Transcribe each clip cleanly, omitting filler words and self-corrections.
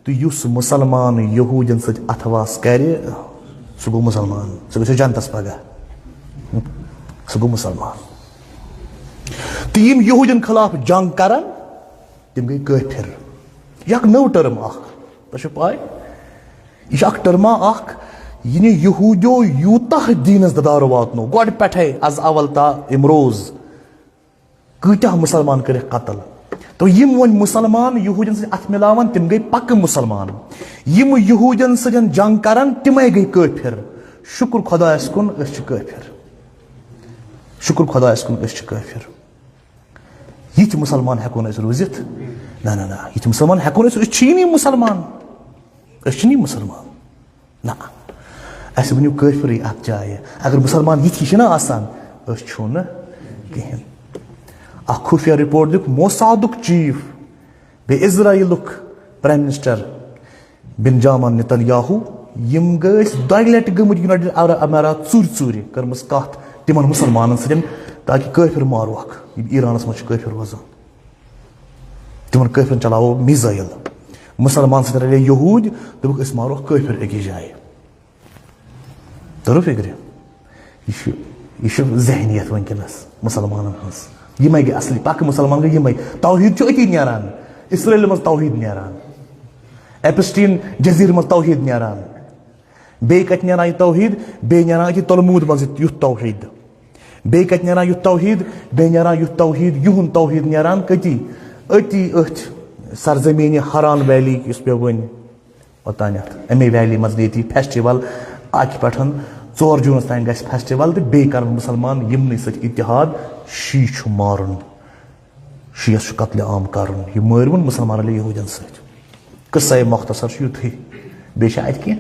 तो युस मुसलमान यहूदन सत अथवास कर सह गो मुसलमान सह गो जनतस पगह सह गो मुसलमान तो यम यहूदन खिलाफ जंग कर तम गई काफिर यह नव टर्म तुम पाय यह टर्मा यह यहूदियों यूता दीनस ददार वातनो गोड पे अज अवल ता इमरोज कत्या मुसलमान कर कत्ल तो यम वन मुसलमान यहूदन से अथ मिलावन तम गई पक्क मुसलमान यम यहूदन सजन जंग करन तमे गई काफिर शुक्र खुदायस कुन काफिर शुक्र खुदायस कुन काफिर यह मुसलमान हेको रूजित ना ना ना यह मुसलमान हेको मुसलमान मुसलमान ना अस वनु काफिर अत जाए अगर मुसलमान यी ना आसान कहें खुफिया रिपोर्ट दुक मोसादुक चीफ बे इजराइलुक प्राइम मिनिस्टर बिंजामिन नेतन्याहू यम गस दग लट गमत यूनाइटेड अरब अमारात चूर कर्मस कथ तिमन मुसलमान सदन ताकि काफिर मारोक ईरानस मज काफिर रोजान तिमन काफिर चलावो मिसाइल मुसलमान सदन रले यहूद दोक अस मारो काफिर अकी जाए तरो फिक्र यह जहनियत वनकस मुसलमान यमे गई असली पक मुसलमान गई यमे तौहीद अति नारान इसराइल मज तौहीद नारान एपस्टीन जजीर मज तौहीद नारान बे कत नारान तौहीद बे नारान अति तलमूद मज युथ तौहीद बे कत नारान युथ तौहीद बे नारान युथ तौहीद युहन तौहीद नारान कति अति अथ सरजमीन हरान वैली इस पे वन ओतानथ अमे वैली मज नी फेस्टिवल अख पे 4 जून तान गस फेस्टिवल तो बे कर मुसलमान यमन सत इतिहाद शी मारुन शीयस कत्ल आम कर यह मारवन मुसलमान यहूदन सत किस्सा मुख्तसर युथी बे कह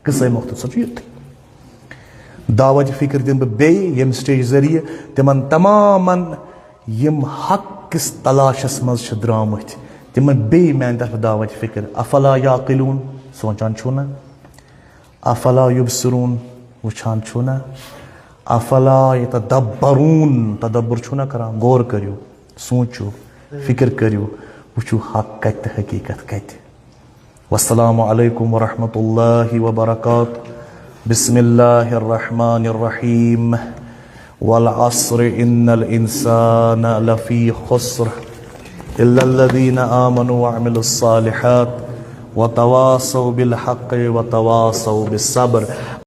किस्सा मुख्तसर युथी दावत फिक्र दिन बे यम स्टेज जरिए तिमन तमामन यम हक किस तलाशस मज द्रामत तिमन बे मान तरफ दावत फिक्र अफला याकिलून सोचान छो ना अफला युबसरून वुछान छो ना अफला यतदब्बरून तदब्बर छो ना करान गौर करियो सोचो फिक्र करियो वुचो हक कत हकीकत कत वस्सलामु अलैकुम वरहमतुल्लाहि वबरकातुहू बिस्मिल्लाहिर रहमानिर रहीम वल अस्र इन्नल इंसान लफी खुस्र इल्लल्लज़ीना आमनु व अमिलुस सालिहात व तवासौ बिल हक़्क़ि व तवासौ बिस सब्र